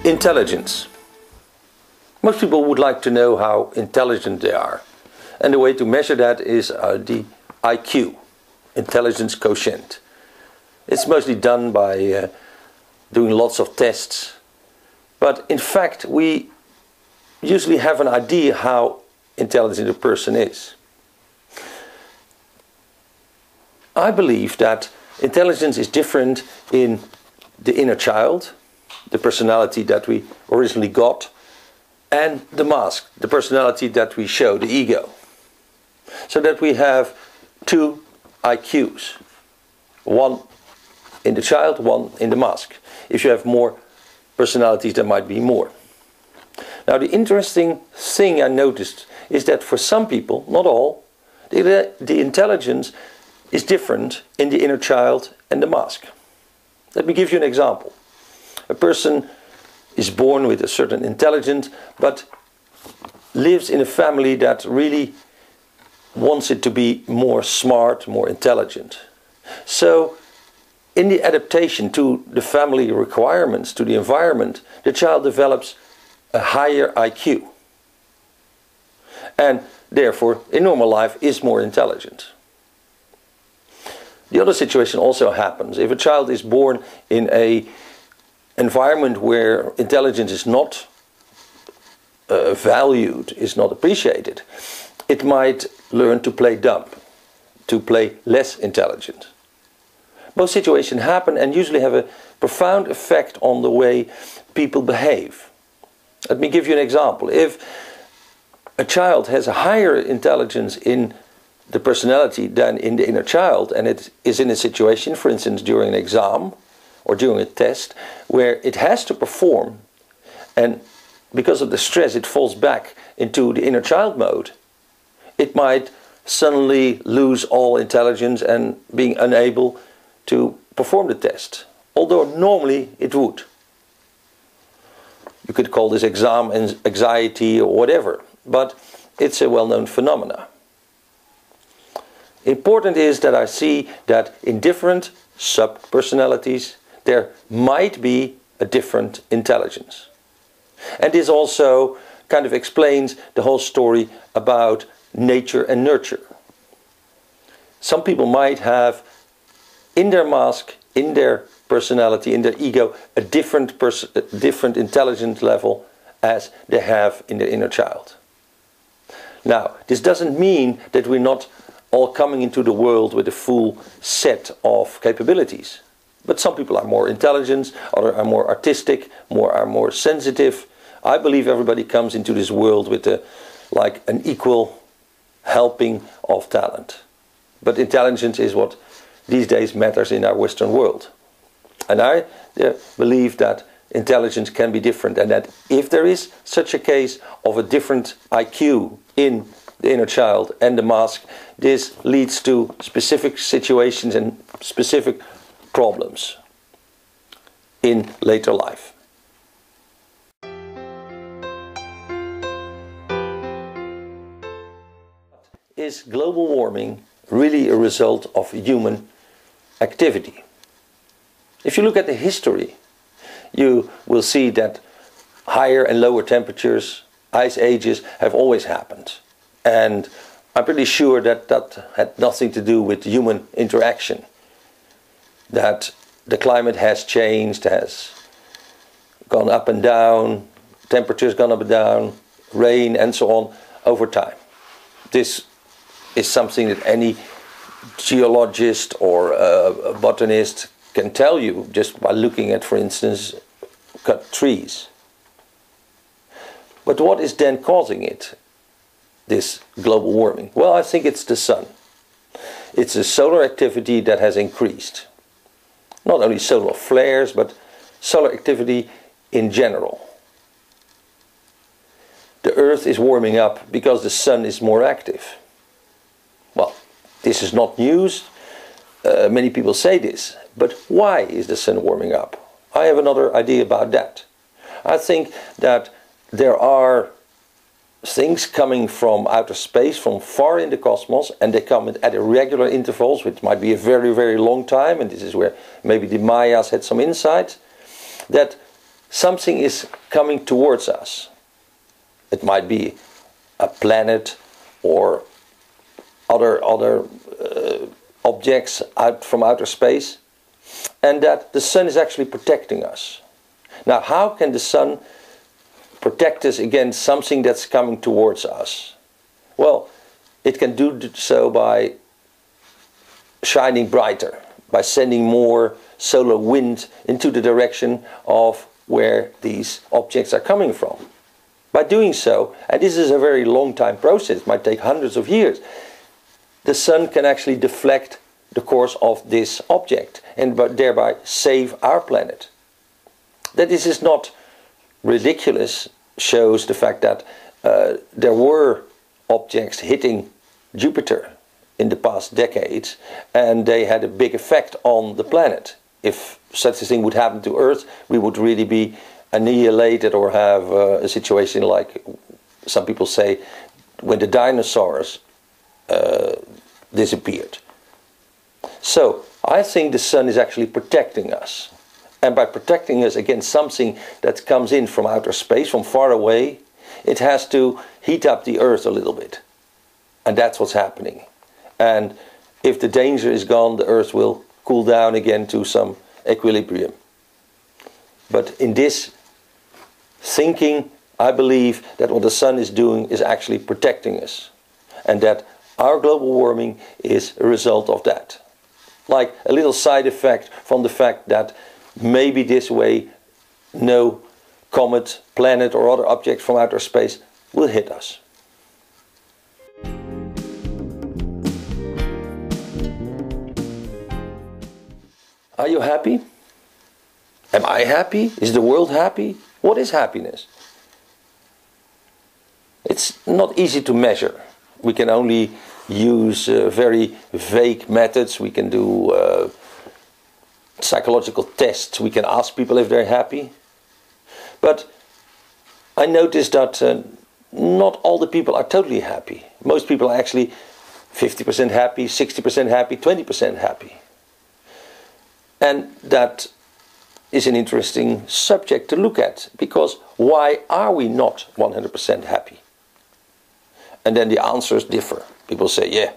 Intelligence. Most people would like to know how intelligent they are. And the way to measure that is the IQ, intelligence quotient. It's mostly done by doing lots of tests. But in fact, we usually have an idea how intelligent a person is. I believe that intelligence is different in the inner child, the personality that we originally got, and the mask, the personality that we show, the ego. So that we have two IQs. One in the child, one in the mask. If you have more personalities, there might be more. Now the interesting thing I noticed is that for some people, not all, the intelligence is different in the inner child and the mask. Let me give you an example. A person is born with a certain intelligence, but lives in a family that really wants it to be more smart, more intelligent. So, in the adaptation to the family requirements, to the environment, the child develops a higher IQ. And therefore, in normal life, is more intelligent. The other situation also happens. If a child is born in an environment where intelligence is not valued, is not appreciated, it might learn to play dumb, to play less intelligent. Both situations happen and usually have a profound effect on the way people behave. Let me give you an example. If a child has a higher intelligence in the personality than in the inner child, and it is in a situation, for instance during an exam or during a test, where it has to perform, and because of the stress it falls back into the inner child mode, it might suddenly lose all intelligence and being unable to perform the test, although normally it would. You could call this exam anxiety or whatever, but it's a well-known phenomena. Important is that I see that in different sub-personalities there might be a different intelligence. And this also kind of explains the whole story about nature and nurture. Some people might have in their mask, in their personality, in their ego, a different intelligence level as they have in their inner child. Now, this doesn't mean that we're not all coming into the world with a full set of capabilities. But some people are more intelligent, others are more artistic, are more sensitive. I believe everybody comes into this world with like an equal helping of talent. But intelligence is what these days matters in our Western world. And I believe that intelligence can be different, and that if there is such a case of a different IQ in the inner child and the mask, this leads to specific situations and specific problems in later life. Is global warming really a result of human activity? If you look at the history, you will see that higher and lower temperatures, ice ages have always happened. And I'm pretty sure that that had nothing to do with human interaction. That the climate has changed, has gone up and down, temperatures gone up and down, rain and so on over time. This is something that any geologist or a botanist can tell you just by looking at, for instance, cut trees. But what is then causing it, this global warming? Well, I think it's the sun. It's the solar activity that has increased. Not only solar flares, but solar activity in general. The earth is warming up because the sun is more active. Well, this is not news. Many people say this. But why is the sun warming up? I have another idea about that. I think that there are things coming from outer space, from far in the cosmos, and they come at irregular intervals, which might be a very, very long time, and this is where maybe the Mayas had some insight, that something is coming towards us. It might be a planet or other objects out from outer space, and that the sun is actually protecting us. Now, how can the sun protect us against something that's coming towards us? Well, it can do so by shining brighter, by sending more solar wind into the direction of where these objects are coming from. By doing so, and this is a very long time process, it might take hundreds of years, the sun can actually deflect the course of this object and thereby save our planet. That this is not ridiculous shows the fact that there were objects hitting Jupiter in the past decades, and they had a big effect on the planet. If such a thing would happen to Earth, we would really be annihilated, or have a situation like some people say when the dinosaurs disappeared. So I think the sun is actually protecting us. And by protecting us against something that comes in from outer space, from far away, it has to heat up the Earth a little bit. And that's what's happening. And if the danger is gone, the Earth will cool down again to some equilibrium. But in this thinking, I believe that what the sun is doing is actually protecting us. And that our global warming is a result of that. Like a little side effect from the fact that maybe this way no comet, planet or other object from outer space will hit us. Are you happy? Am I happy? Is the world happy? What is happiness? It's not easy to measure. We can only use very vague methods. We can do psychological tests. We can ask people if they're happy. But I noticed that not all the people are totally happy. Most people are actually 50% happy, 60% happy, 20% happy. And that is an interesting subject to look at, because why are we not 100% happy? And then the answers differ. People say, yeah,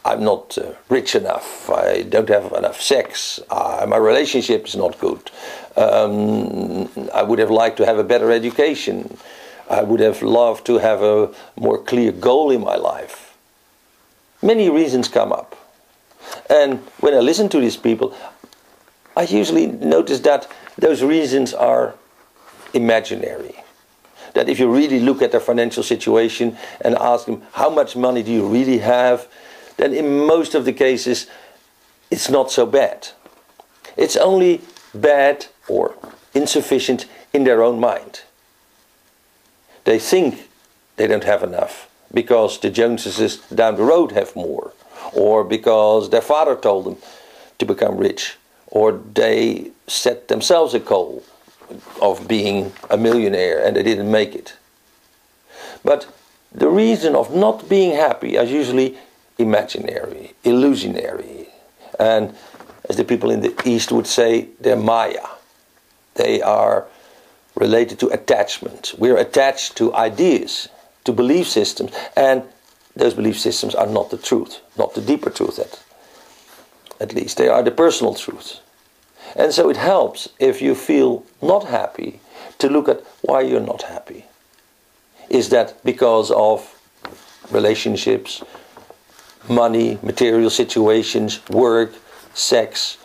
I'm not rich enough, I don't have enough sex, my relationship is not good, I would have liked to have a better education, I would have loved to have a more clear goal in my life. Many reasons come up. And when I listen to these people, I usually notice that those reasons are imaginary. That if you really look at their financial situation and ask them, how much money do you really have? Then in most of the cases, it's not so bad. It's only bad or insufficient in their own mind. They think they don't have enough because the Joneses down the road have more, or because their father told them to become rich, or they set themselves a goal of being a millionaire and they didn't make it. But the reason of not being happy are usually imaginary, illusionary, and as the people in the East would say, they're Maya. They are related to attachment. We're attached to ideas, to belief systems, and those belief systems are not the truth, not the deeper truth at least. They are the personal truth. And so it helps if you feel not happy to look at why you're not happy. Is that because of relationships, money, material situations, work, sex,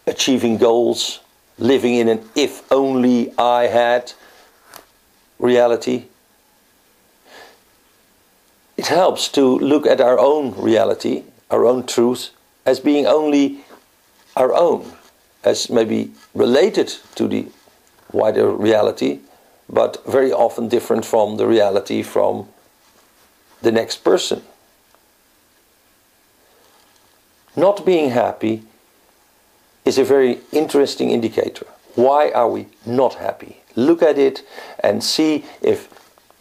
achieving goals, living in an if only I had reality? It helps to look at our own reality, our own truth, as being only our own, as maybe related to the wider reality, but very often different from the reality from the next person. Not being happy is a very interesting indicator. Why are we not happy? Look at it and see if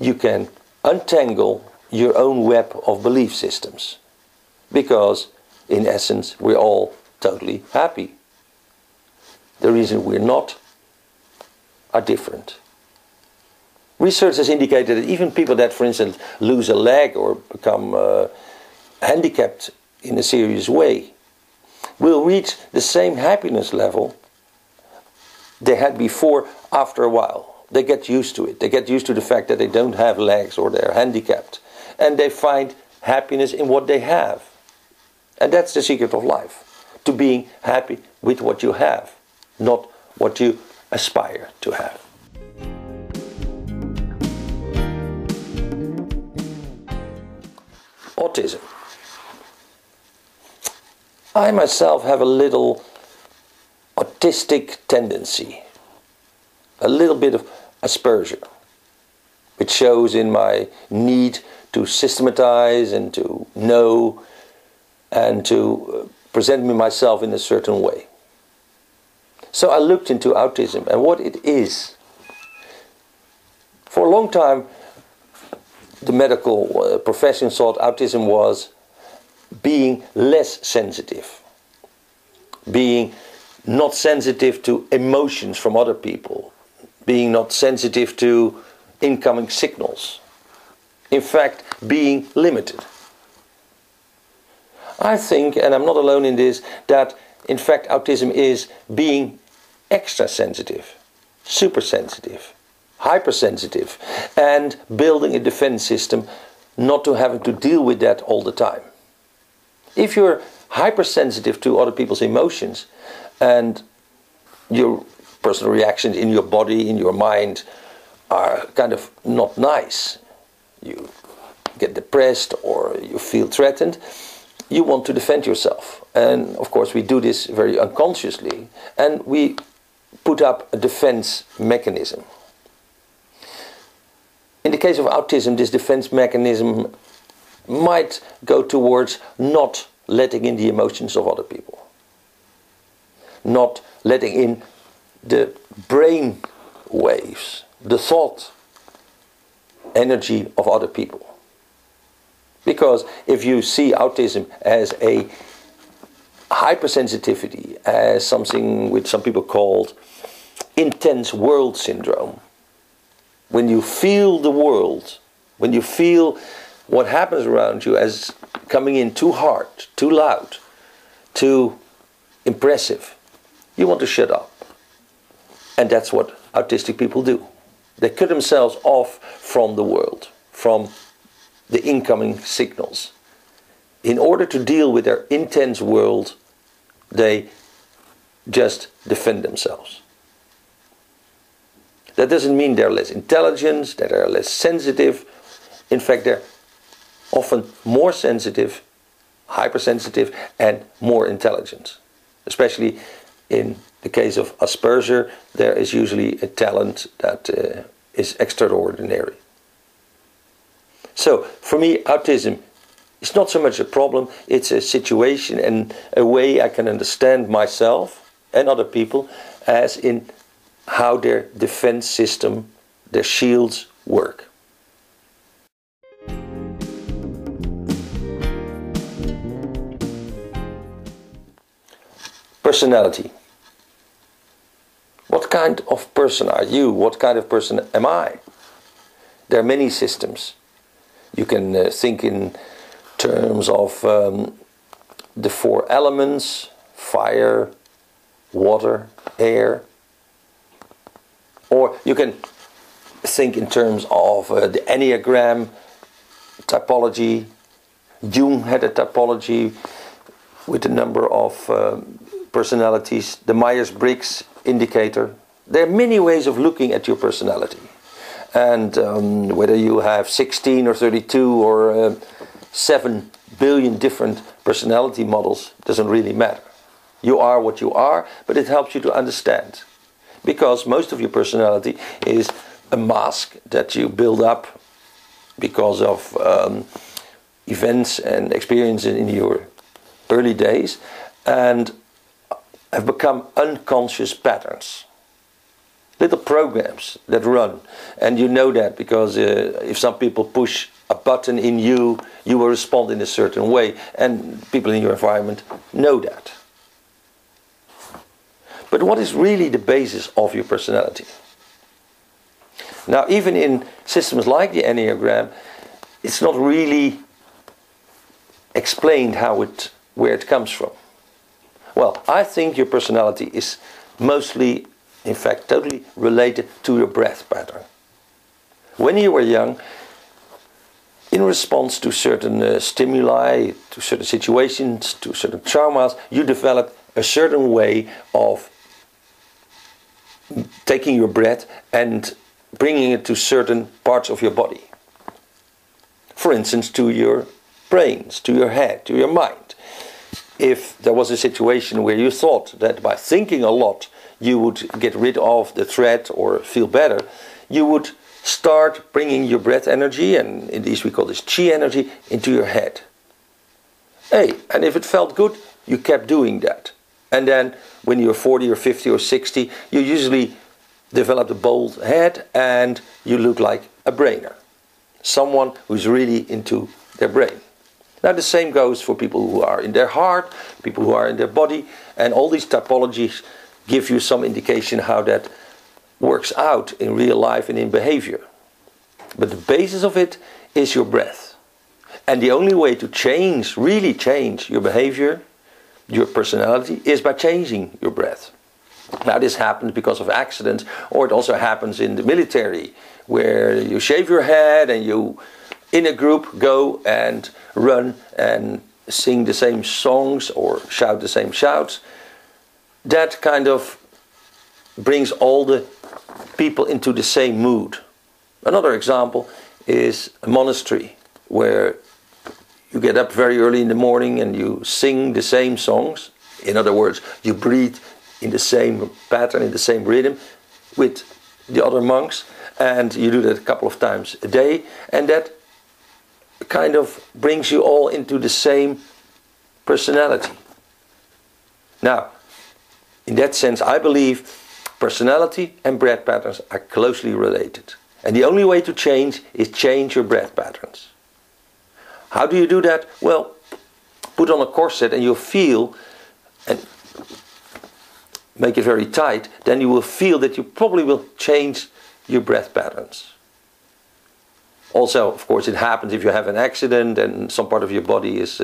you can untangle your own web of belief systems. Because, in essence, we're all totally happy. The reason we're not are different. Research has indicated that even people that, for instance, lose a leg or become handicapped in a serious way will reach the same happiness level they had before after a while. They get used to it. They get used to the fact that they don't have legs or they're handicapped. And they find happiness in what they have. And that's the secret of life. To being happy with what you have, not what you aspire to have. Autism. I myself have a little autistic tendency, a little bit of Asperger, which shows in my need to systematize and to know and to present myself in a certain way. So I looked into autism and what it is. For a long time, the medical profession thought autism was being less sensitive, being not sensitive to emotions from other people, being not sensitive to incoming signals. In fact, being limited. I think, and I'm not alone in this, that in fact autism is being extra sensitive, super sensitive, hypersensitive, and building a defense system not to having to deal with that all the time. If you're hypersensitive to other people's emotions and your personal reactions in your body, in your mind are kind of not nice, you get depressed or you feel threatened, you want to defend yourself. And of course we do this very unconsciously and we put up a defense mechanism. In the case of autism, this defense mechanism might go towards not letting in the emotions of other people, not letting in the brain waves, the thought energy of other people. Because if you see autism as a hypersensitivity, as something which some people called intense world syndrome, when you feel the world, when you feel what happens around you as coming in too hard, too loud, too impressive, you want to shut up. And that's what autistic people do. They cut themselves off from the world, from the incoming signals. In order to deal with their intense world, they just defend themselves. That doesn't mean they're less intelligent, that they're less sensitive. In fact, they're often more sensitive, hypersensitive, and more intelligent. Especially in the case of Asperger, there is usually a talent that is extraordinary. So, for me, autism is not so much a problem, it's a situation and a way I can understand myself and other people as in how their defense system, their shields work. Personality. What kind of person are you? What kind of person am I? There are many systems. You can think in terms of the four elements: fire, water, air. Or you can think in terms of the Enneagram typology. Jung had a typology with a number of personalities, the Myers-Briggs indicator. There are many ways of looking at your personality. And whether you have 16 or 32 or 7 billion different personality models doesn't really matter. You are what you are, but it helps you to understand. Because most of your personality is a mask that you build up because of events and experiences in your early days and have become unconscious patterns. little programs that run, and you know that because if some people push a button in you, you will respond in a certain way, and people in your environment know that. But what is really the basis of your personality? Now, even in systems like the Enneagram, it's not really explained where it comes from. Well, I think your personality is mostly, in fact, totally related to your breath pattern. When you were young, in response to certain stimuli, to certain situations, to certain traumas, you developed a certain way of taking your breath and bringing it to certain parts of your body. For instance, to your brains, to your head, to your mind. If there was a situation where you thought that by thinking a lot you would get rid of the threat or feel better, you would start bringing your breath energy, and in these we call this chi energy, into your head. And if it felt good, you kept doing that. And then when you're 40 or 50 or 60, you usually develop a bald head and you look like a brainer. Someone who's really into their brain. Now the same goes for people who are in their heart, people who are in their body, and all these typologies give you some indication how that works out in real life and in behavior. But the basis of it is your breath. And the only way to change, really change your behavior, your personality, is by changing your breath. Now this happens because of accidents, or it also happens in the military, where you shave your head and you, in a group, go and run and sing the same songs or shout the same shouts. That kind of brings all the people into the same mood. Another example is a monastery, where you get up very early in the morning and you sing the same songs. In other words, you breathe in the same pattern, in the same rhythm with the other monks, and you do that a couple of times a day, and that kind of brings you all into the same personality. Now, in that sense, I believe personality and breath patterns are closely related. And the only way to change is change your breath patterns. How do you do that? Well, put on a corset and you'll feel, and make it very tight, then you will feel that you probably will change your breath patterns. Also, of course, it happens if you have an accident and some part of your body is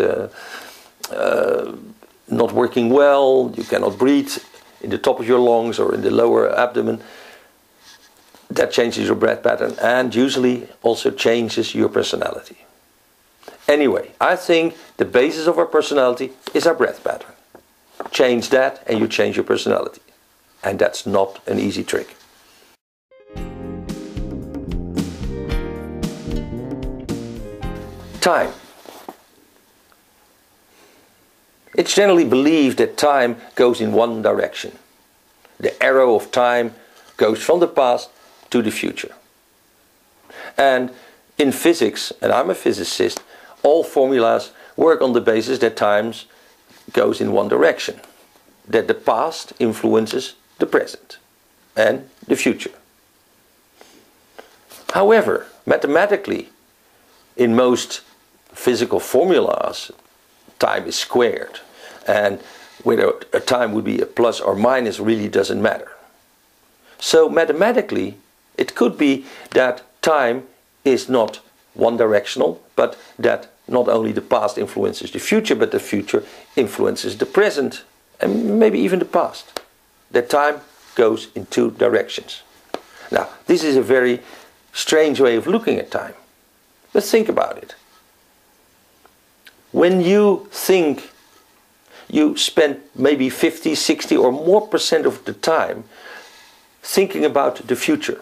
not working well, you cannot breathe in the top of your lungs or in the lower abdomen. That changes your breath pattern and usually also changes your personality. Anyway, I think the basis of our personality is our breath pattern. Change that and you change your personality. And that's not an easy trick. Time. It's generally believed that time goes in one direction. The arrow of time goes from the past to the future. And in physics, and I'm a physicist, all formulas work on the basis that time goes in one direction. That the past influences the present and the future. However, mathematically, in most physical formulas, time is squared. And whether a time would be a plus or minus really doesn't matter. So mathematically, it could be that time is not one directional, but that not only the past influences the future, but the future influences the present and maybe even the past. That time goes in two directions. Now, this is a very strange way of looking at time. But think about it. When you think, you spend maybe 50, 60 or more % of the time thinking about the future.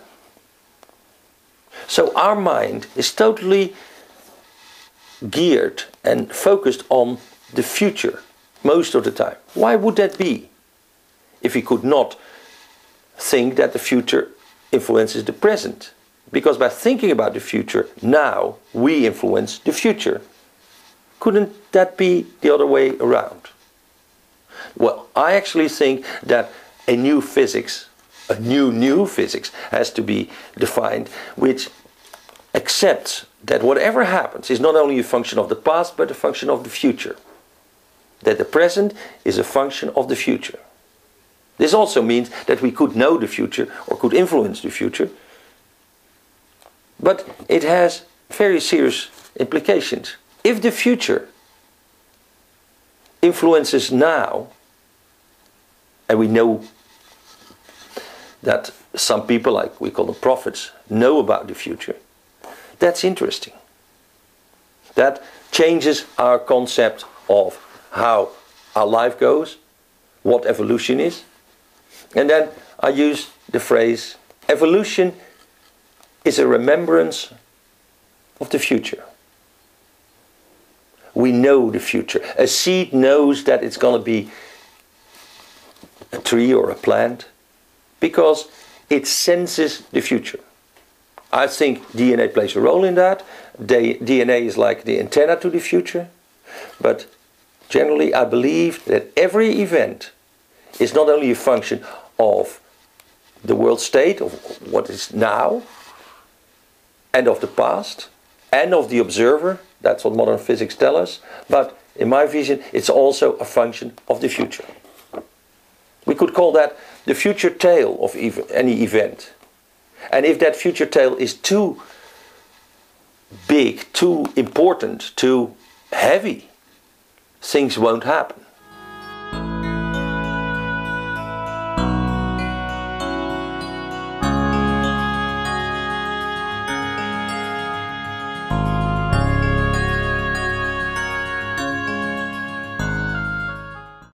So our mind is totally geared and focused on the future most of the time. Why would that be? If we could not think that the future influences the present. Because by thinking about the future now, we influence the future. Couldn't that be the other way around? Well, I actually think that a new physics a new physics has to be defined, which accepts that whatever happens is not only a function of the past but a function of the future. That the present is a function of the future. This also means that we could know the future or could influence the future, but it has very serious implications. If the future influences now, and we know that some people, like we call them prophets, know about the future, that's interesting. That changes our concept of how our life goes, what evolution is. And then I use the phrase, evolution is a remembrance of the future. We know the future. A seed knows that it's going to be a tree or a plant because it senses the future. I think DNA plays a role in that. DNA is like the antenna to the future. But generally I believe that every event is not only a function of the world state, of what is now, and of the past, and of the observer. That's what modern physics tells us. But in my vision, it's also a function of the future. We could call that the future tale of any event. And if that future tale is too big, too important, too heavy, things won't happen.